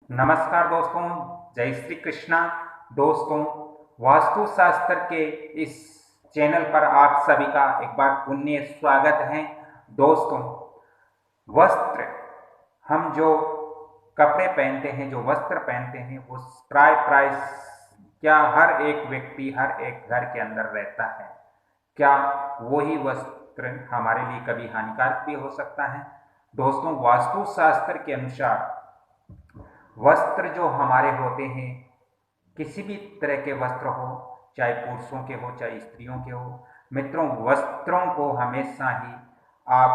नमस्कार दोस्तों, जय श्री कृष्णा। दोस्तों, वास्तुशास्त्र के इस चैनल पर आप सभी का एक बार पुण्य स्वागत है। दोस्तों, वस्त्र, हम जो कपड़े पहनते हैं, जो वस्त्र पहनते हैं, वो प्राय प्राय क्या हर एक व्यक्ति हर एक घर के अंदर रहता है? क्या वही वस्त्र हमारे लिए कभी हानिकारक भी हो सकता है? दोस्तों, वास्तुशास्त्र के अनुसार वस्त्र जो हमारे होते हैं, किसी भी तरह के वस्त्र हो, चाहे पुरुषों के हो चाहे स्त्रियों के हो, मित्रों, वस्त्रों को हमेशा ही आप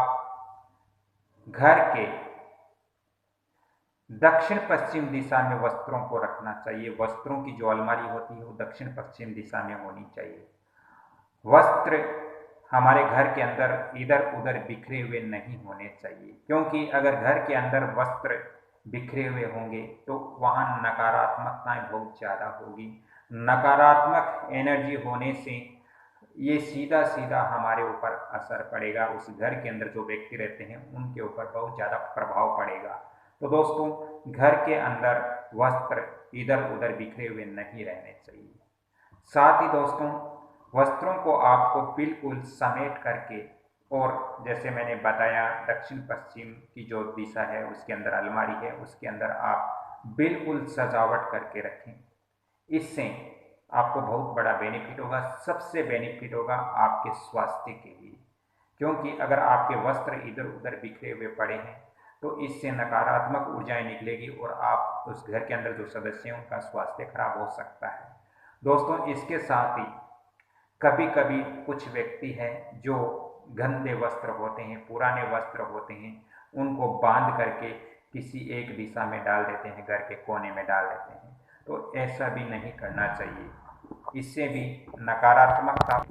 घर के दक्षिण पश्चिम दिशा में वस्त्रों को रखना चाहिए। वस्त्रों की जो अलमारी होती है वो दक्षिण पश्चिम दिशा में होनी चाहिए। वस्त्र हमारे घर के अंदर इधर उधर बिखरे हुए नहीं होने चाहिए, क्योंकि अगर घर के अंदर वस्त्र बिखरे हुए होंगे तो वहां नकारात्मकताएं बहुत ज़्यादा होगी। नकारात्मक एनर्जी होने से ये सीधा सीधा हमारे ऊपर असर पड़ेगा, उस घर के अंदर जो व्यक्ति रहते हैं उनके ऊपर बहुत ज़्यादा प्रभाव पड़ेगा। तो दोस्तों, घर के अंदर वस्त्र इधर उधर बिखरे हुए नहीं रहने चाहिए। साथ ही दोस्तों, वस्त्रों को आपको बिल्कुल समेट करके, और जैसे मैंने बताया दक्षिण पश्चिम की जो दिशा है उसके अंदर अलमारी है, उसके अंदर आप बिल्कुल सजावट करके रखें। इससे आपको बहुत बड़ा बेनिफिट होगा। सबसे बेनिफिट होगा आपके स्वास्थ्य के लिए, क्योंकि अगर आपके वस्त्र इधर उधर बिखरे हुए पड़े हैं तो इससे नकारात्मक ऊर्जाएं निकलेगी और आप उस घर के अंदर जो सदस्य हैं उनका स्वास्थ्य खराब हो सकता है। दोस्तों, इसके साथ ही कभी कभी कुछ व्यक्ति हैं जो गंदे वस्त्र होते हैं, पुराने वस्त्र होते हैं, उनको बांध करके किसी एक दिशा में डाल देते हैं, घर के कोने में डाल देते हैं। तो ऐसा भी नहीं करना चाहिए। इससे भी नकारात्मकता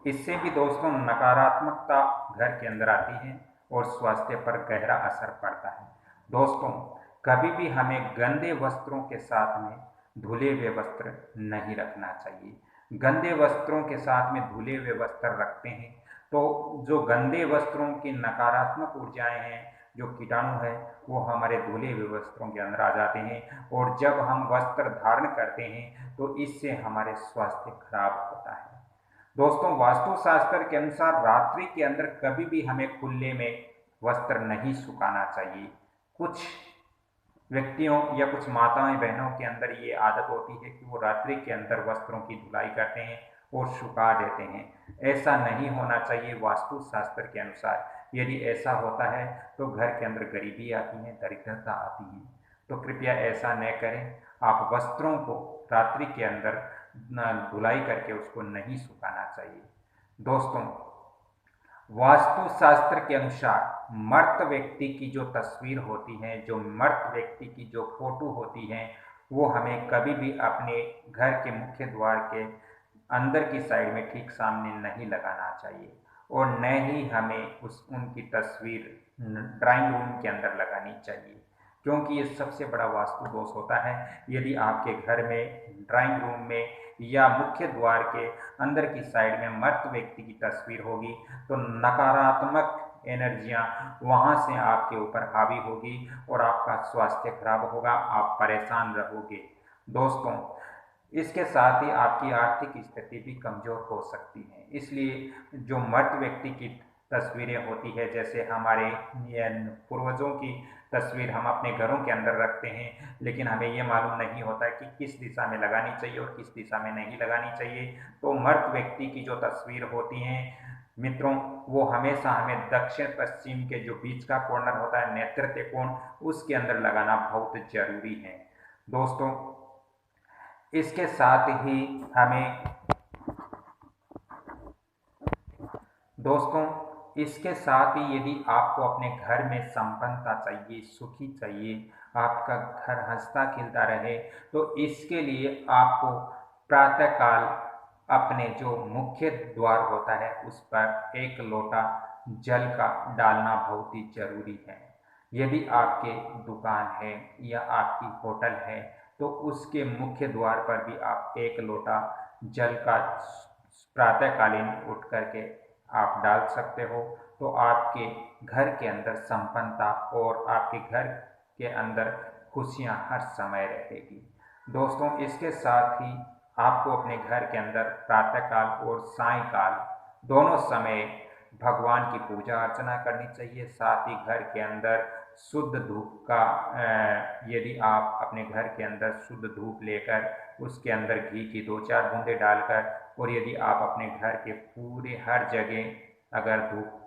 इससे भी दोस्तों नकारात्मकता घर के अंदर आती है और स्वास्थ्य पर गहरा असर पड़ता है। दोस्तों, कभी भी हमें गंदे वस्त्रों के साथ में धुले हुए वस्त्र नहीं रखना चाहिए। गंदे वस्त्रों के साथ में धुले हुए वस्त्र रखते हैं तो जो गंदे वस्त्रों की नकारात्मक ऊर्जाएं हैं, जो कीटाणु है, वो हमारे धुले हुए वस्त्रों के अंदर आ जाते हैं, और जब हम वस्त्र धारण करते हैं तो इससे हमारे स्वास्थ्य खराब होता है। दोस्तों, वास्तुशास्त्र के अनुसार रात्रि के अंदर कभी भी हमें खुले में वस्त्र नहीं सुखाना चाहिए। कुछ व्यक्तियों या कुछ माताएं बहनों के अंदर ये आदत होती है कि वो रात्रि के अंदर वस्त्रों की धुलाई करते हैं और सुखा देते हैं। ऐसा नहीं होना चाहिए वास्तुशास्त्र के अनुसार। यदि ऐसा होता है तो घर के अंदर गरीबी आती है, दरिद्रता आती है। तो कृपया ऐसा न करें। आप वस्त्रों को रात्रि के अंदर धुलाई करके उसको नहीं सुखाना चाहिए। दोस्तों, वास्तुशास्त्र के अनुसार मर्त व्यक्ति की जो तस्वीर होती है, जो मर्त व्यक्ति की जो फोटो होती है, वो हमें कभी भी अपने घर के मुख्य द्वार के अंदर की साइड में ठीक सामने नहीं लगाना चाहिए, और न ही हमें उनकी तस्वीर ड्राइंग रूम के अंदर लगानी चाहिए, क्योंकि ये सबसे बड़ा वास्तु दोष होता है। यदि आपके घर में ड्राइंग रूम में या मुख्य द्वार के अंदर की साइड में मर्त व्यक्ति की तस्वीर होगी तो नकारात्मक एनर्जियां वहां से आपके ऊपर हावी होगी और आपका स्वास्थ्य खराब होगा, आप परेशान रहोगे। दोस्तों, इसके साथ ही आपकी आर्थिक स्थिति भी कमजोर हो सकती है। इसलिए जो मर्त व्यक्ति की तस्वीरें होती है, जैसे हमारे पूर्वजों की तस्वीर हम अपने घरों के अंदर रखते हैं, लेकिन हमें ये मालूम नहीं होता कि किस दिशा में लगानी चाहिए और किस दिशा में नहीं लगानी चाहिए। तो मर्त व्यक्ति की जो तस्वीर होती हैं मित्रों, वो हमेशा हमें दक्षिण पश्चिम के जो बीच का कॉर्नर होता है, नेतृत्व कोण, उसके अंदर लगाना बहुत जरूरी है। दोस्तों, इसके साथ ही हमें दोस्तों इसके साथ ही यदि आपको अपने घर में संपन्नता चाहिए, सुखी चाहिए, आपका घर हंसता खिलता रहे, तो इसके लिए आपको प्रातःकाल अपने जो मुख्य द्वार होता है उस पर एक लोटा जल का डालना बहुत ही जरूरी है। यदि आपके दुकान है या आपकी होटल है तो उसके मुख्य द्वार पर भी आप एक लोटा जल का प्रातःकालीन उठ करके आप डाल सकते हो। तो आपके घर के अंदर संपन्नता और आपके घर के अंदर खुशियाँ हर समय रहेगी। दोस्तों, इसके साथ ही आपको अपने घर के अंदर प्रातःकाल और सायंकाल दोनों समय भगवान की पूजा अर्चना करनी चाहिए। साथ ही घर के अंदर शुद्ध धूप का यदि आप अपने घर के अंदर शुद्ध धूप लेकर उसके अंदर घी की 2-4 बूंदे डालकर, और यदि आप अपने घर के पूरे हर जगह अगर धूप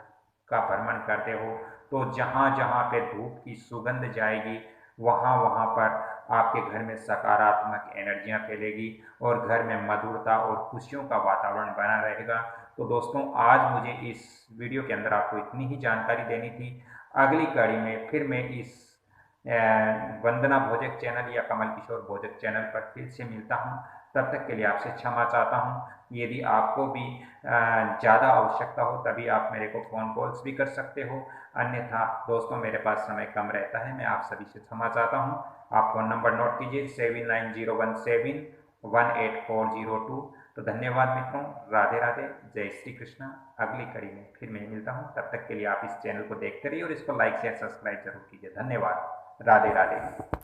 का भ्रमण करते हो, तो जहाँ जहाँ पे धूप की सुगंध जाएगी वहाँ वहाँ पर आपके घर में सकारात्मक एनर्जियाँ फैलेगी और घर में मधुरता और खुशियों का वातावरण बना रहेगा। तो दोस्तों, आज मुझे इस वीडियो के अंदर आपको इतनी ही जानकारी देनी थी। अगली कड़ी में फिर मैं इस वंदना भोजक चैनल या कमल किशोर भोजक चैनल पर फिर से मिलता हूँ। तब तक के लिए आपसे क्षमा चाहता हूँ। यदि आपको भी ज़्यादा आवश्यकता हो तभी आप मेरे को फ़ोन कॉल्स भी कर सकते हो, अन्यथा दोस्तों मेरे पास समय कम रहता है। मैं आप सभी से क्षमा चाहता हूँ। आप फ़ोन नंबर नोट कीजिए 7901718402। तो धन्यवाद मित्रों, राधे राधे, जय श्री कृष्णा। अगली कड़ी में फिर मैं मिलता हूँ। तब तक के लिए आप इस चैनल को देखते रहिए और इसको लाइक शेयर सब्सक्राइब जरूर कीजिए। धन्यवाद, राधे राधे।